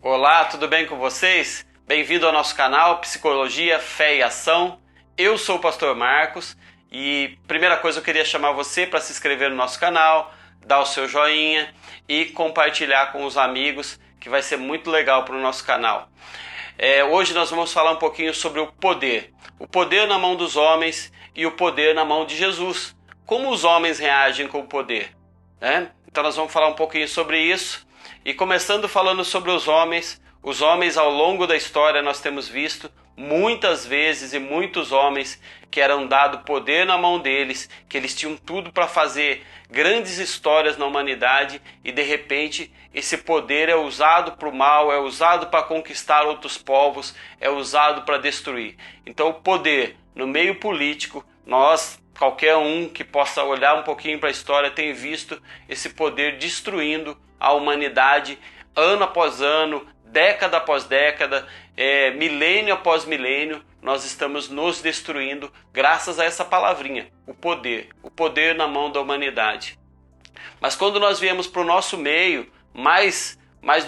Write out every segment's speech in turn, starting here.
Olá, tudo bem com vocês? Bem-vindo ao nosso canal Psicologia, Fé e Ação. Eu sou o Pastor Marcos e primeira coisa eu queria chamar você para se inscrever no nosso canal, dar o seu joinha e compartilhar com os amigos, que vai ser muito legal para o nosso canal. Hoje nós vamos falar um pouquinho sobre o poder na mão dos homens e o poder na mão de Jesus. Como os homens reagem com o poder, né? Então nós vamos falar um pouquinho sobre isso. E começando falando sobre os homens ao longo da história nós temos visto muitas vezes e muitos homens que eram dado poder na mão deles, que eles tinham tudo para fazer grandes histórias na humanidade e de repente esse poder é usado para o mal, é usado para conquistar outros povos, é usado para destruir. Então o poder no meio político, qualquer um que possa olhar um pouquinho para a história tem visto esse poder destruindo a humanidade ano após ano, década após década, milênio após milênio. Nós estamos nos destruindo graças a essa palavrinha, o poder na mão da humanidade. Mas quando nós viemos para o nosso meio, mais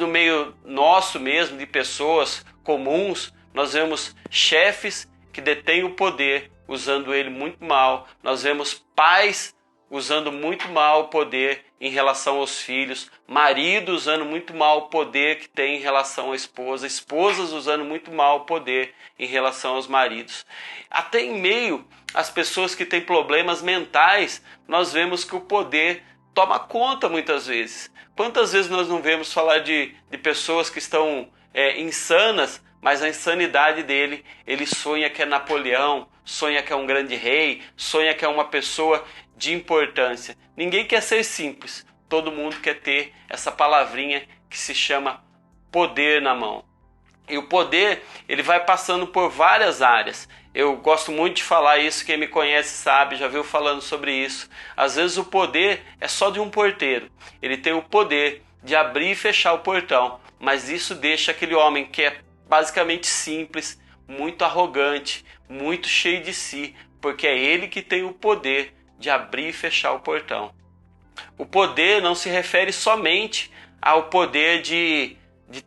no meio nosso mesmo, de pessoas comuns, nós vemos chefes que detêm o poder, usando ele muito mal. Nós vemos pais usando muito mal o poder em relação aos filhos, maridos usando muito mal o poder que tem em relação à esposa, esposas usando muito mal o poder em relação aos maridos. Até em meio às pessoas que têm problemas mentais, nós vemos que o poder toma conta muitas vezes. Quantas vezes nós não vemos falar de pessoas que estão insanas, mas a insanidade dele, ele sonha que é Napoleão, sonha que é um grande rei, sonha que é uma pessoa de importância. Ninguém quer ser simples, todo mundo quer ter essa palavrinha que se chama poder na mão. E o poder, ele vai passando por várias áreas. Eu gosto muito de falar isso, quem me conhece sabe, já viu falando sobre isso. Às vezes o poder é só de um porteiro. Ele tem o poder de abrir e fechar o portão, mas isso deixa aquele homem que é basicamente simples, muito arrogante, muito cheio de si, porque é ele que tem o poder de abrir e fechar o portão. O poder não se refere somente ao poder de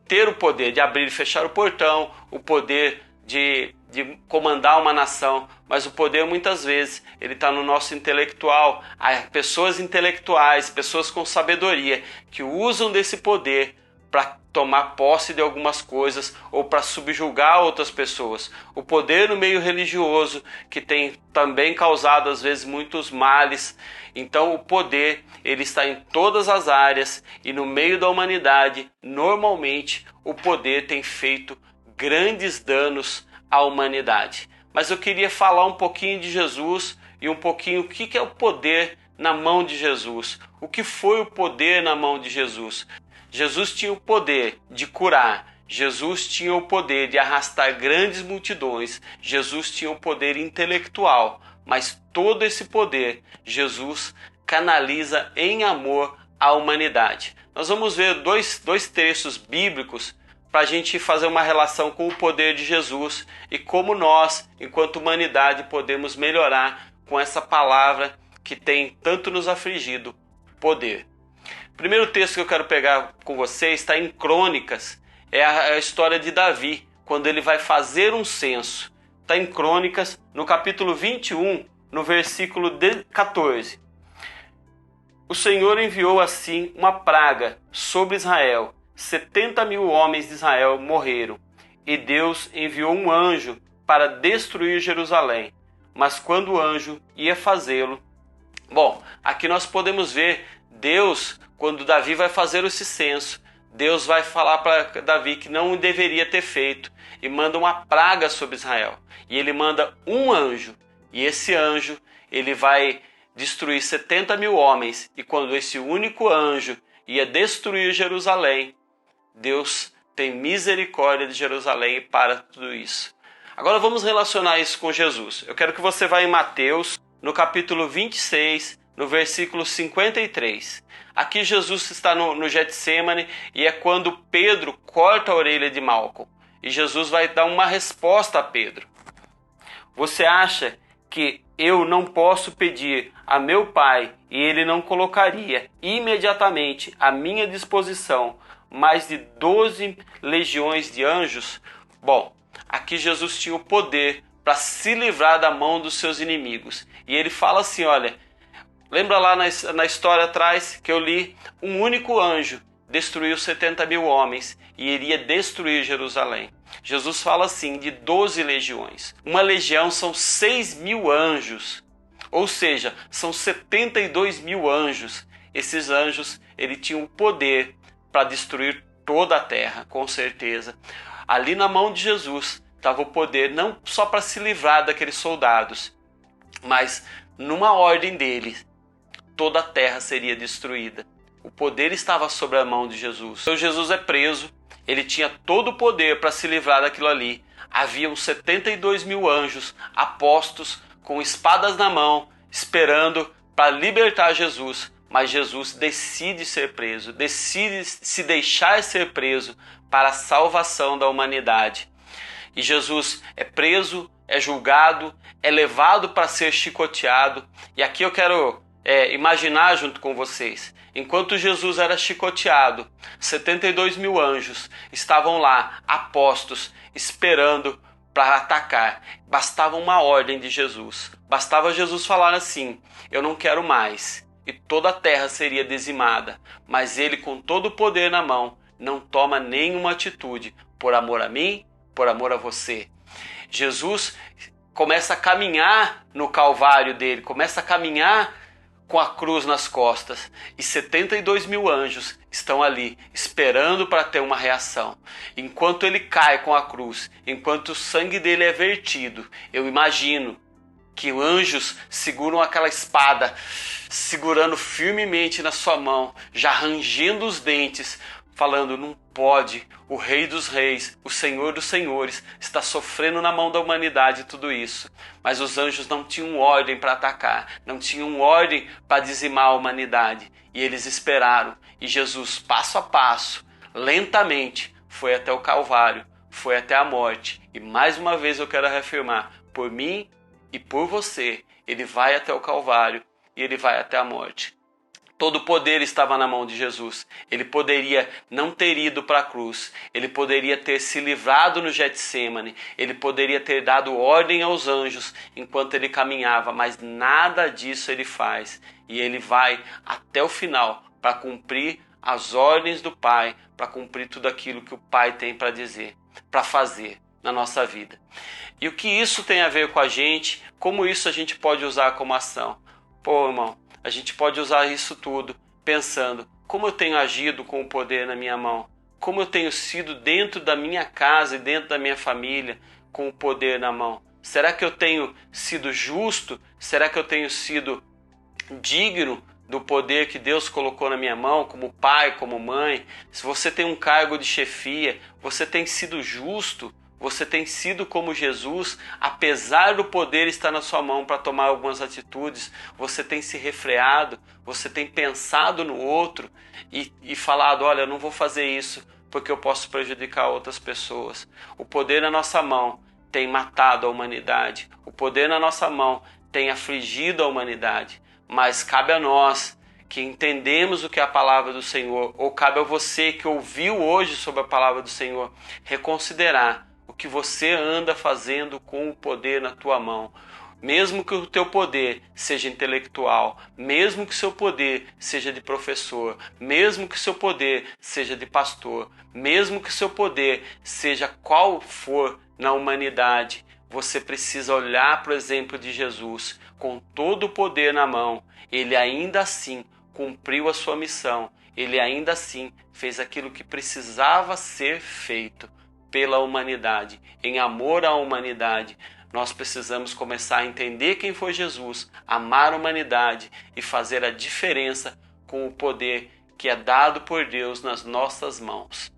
ter o poder de abrir e fechar o portão, o poder de comandar uma nação, mas o poder muitas vezes ele está no nosso intelectual. Há pessoas intelectuais, pessoas com sabedoria que usam desse poder para tomar posse de algumas coisas ou para subjugar outras pessoas. O poder no meio religioso, que tem também causado às vezes muitos males. Então o poder, ele está em todas as áreas e no meio da humanidade, normalmente o poder tem feito grandes danos à humanidade. Mas eu queria falar um pouquinho de Jesus e um pouquinho o que é o poder na mão de Jesus. O que foi o poder na mão de Jesus? Jesus tinha o poder de curar, Jesus tinha o poder de arrastar grandes multidões, Jesus tinha o poder intelectual, mas todo esse poder Jesus canaliza em amor à humanidade. Nós vamos ver dois textos bíblicos para a gente fazer uma relação com o poder de Jesus e como nós, enquanto humanidade, podemos melhorar com essa palavra que tem tanto nos afligido, poder. O primeiro texto que eu quero pegar com vocês está em Crônicas, é a história de Davi, quando ele vai fazer um censo. Está em Crônicas, no capítulo 21, no versículo 14. O Senhor enviou assim uma praga sobre Israel. 70.000 homens de Israel morreram, e Deus enviou um anjo para destruir Jerusalém. Mas quando o anjo ia fazê-lo... Bom, aqui nós podemos ver Deus, quando Davi vai fazer esse censo, Deus vai falar para Davi que não deveria ter feito e manda uma praga sobre Israel. E ele manda um anjo, e esse anjo ele vai destruir 70.000 homens. E quando esse único anjo ia destruir Jerusalém, Deus tem misericórdia de Jerusalém e para tudo isso. Agora vamos relacionar isso com Jesus. Eu quero que você vá em Mateus, no capítulo 26, no versículo 53. Aqui Jesus está no Getsêmani e é quando Pedro corta a orelha de Malco. E Jesus vai dar uma resposta a Pedro. Você acha que eu não posso pedir a meu Pai e ele não colocaria imediatamente à minha disposição mais de 12 legiões de anjos? Bom, aqui Jesus tinha o poder para se livrar da mão dos seus inimigos. E ele fala assim, olha, lembra lá na história atrás que eu li, um único anjo destruiu 70 mil homens e iria destruir Jerusalém. Jesus fala assim, de 12 legiões. Uma legião são 6 mil anjos, ou seja, são 72 mil anjos. Esses anjos, ele tinha o poder para destruir toda a terra, com certeza. Ali na mão de Jesus estava o poder não só para se livrar daqueles soldados, mas numa ordem dele, toda a terra seria destruída. O poder estava sobre a mão de Jesus. Então Jesus é preso, ele tinha todo o poder para se livrar daquilo ali. Haviam 72 mil anjos apostos com espadas na mão, esperando para libertar Jesus. Mas Jesus decide ser preso, decide se deixar ser preso para a salvação da humanidade. E Jesus é preso, é julgado, é levado para ser chicoteado. E aqui eu quero imaginar junto com vocês. Enquanto Jesus era chicoteado, 72 mil anjos estavam lá, apostos, esperando para atacar. Bastava uma ordem de Jesus. Bastava Jesus falar assim, eu não quero mais. E toda a terra seria dizimada. Mas ele, com todo o poder na mão, não toma nenhuma atitude por amor a mim, por amor a você. Jesus começa a caminhar no calvário dele, começa a caminhar com a cruz nas costas, e 72 mil anjos estão ali esperando para ter uma reação. Enquanto ele cai com a cruz, enquanto o sangue dele é vertido, eu imagino que anjos seguram aquela espada, segurando firmemente na sua mão, já rangendo os dentes, falando, não pode, o Rei dos Reis, o Senhor dos Senhores, está sofrendo na mão da humanidade tudo isso. Mas os anjos não tinham ordem para atacar, não tinham ordem para dizimar a humanidade. E eles esperaram. E Jesus, passo a passo, lentamente, foi até o Calvário, foi até a morte. E mais uma vez eu quero reafirmar, por mim e por você, ele vai até o Calvário e ele vai até a morte. Todo o poder estava na mão de Jesus. Ele poderia não ter ido para a cruz. Ele poderia ter se livrado no Getsêmani. Ele poderia ter dado ordem aos anjos enquanto ele caminhava. Mas nada disso ele faz. E ele vai até o final para cumprir as ordens do Pai. Para cumprir tudo aquilo que o Pai tem para dizer, para fazer na nossa vida. E o que isso tem a ver com a gente? Como isso a gente pode usar como ação? Pô, irmão, a gente pode usar isso tudo pensando como eu tenho agido com o poder na minha mão, como eu tenho sido dentro da minha casa e dentro da minha família com o poder na mão. Será que eu tenho sido justo? Será que eu tenho sido digno do poder que Deus colocou na minha mão, como pai, como mãe? Se você tem um cargo de chefia, você tem sido justo? Você tem sido como Jesus, apesar do poder estar na sua mão para tomar algumas atitudes, você tem se refreado, você tem pensado no outro e falado, olha, eu não vou fazer isso porque eu posso prejudicar outras pessoas. O poder na nossa mão tem matado a humanidade, o poder na nossa mão tem afligido a humanidade, mas cabe a nós que entendemos o que é a palavra do Senhor, ou cabe a você que ouviu hoje sobre a palavra do Senhor, reconsiderar o que você anda fazendo com o poder na tua mão. Mesmo que o teu poder seja intelectual, mesmo que o seu poder seja de professor, mesmo que o seu poder seja de pastor, mesmo que o seu poder seja qual for na humanidade, você precisa olhar para o exemplo de Jesus. Com todo o poder na mão, ele ainda assim cumpriu a sua missão, ele ainda assim fez aquilo que precisava ser feito pela humanidade, em amor à humanidade. Nós precisamos começar a entender quem foi Jesus, amar a humanidade e fazer a diferença com o poder que é dado por Deus nas nossas mãos.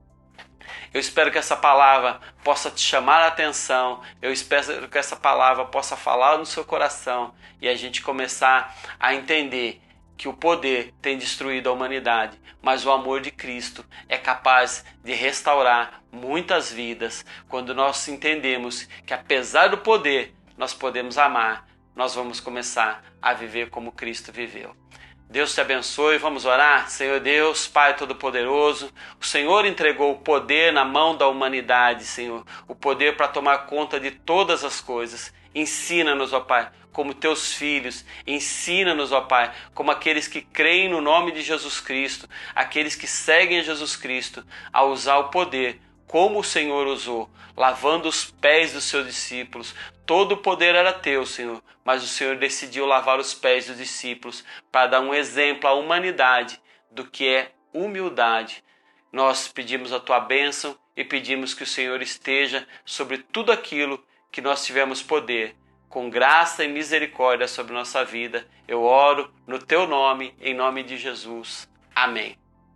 Eu espero que essa palavra possa te chamar a atenção, eu espero que essa palavra possa falar no seu coração e a gente começar a entender que o poder tem destruído a humanidade, mas o amor de Cristo é capaz de restaurar muitas vidas. Quando nós entendemos que apesar do poder, nós podemos amar, nós vamos começar a viver como Cristo viveu. Deus te abençoe. Vamos orar? Senhor Deus, Pai Todo-Poderoso, o Senhor entregou o poder na mão da humanidade, Senhor, o poder para tomar conta de todas as coisas. Ensina-nos, ó Pai, como teus filhos. Ensina-nos, ó Pai, como aqueles que creem no nome de Jesus Cristo, aqueles que seguem Jesus Cristo, a usar o poder como o Senhor usou, lavando os pés dos seus discípulos. Todo o poder era teu, Senhor, mas o Senhor decidiu lavar os pés dos discípulos para dar um exemplo à humanidade do que é humildade. Nós pedimos a tua bênção e pedimos que o Senhor esteja sobre tudo aquilo que nós tivermos poder, com graça e misericórdia sobre nossa vida. Eu oro no teu nome, em nome de Jesus. Amém.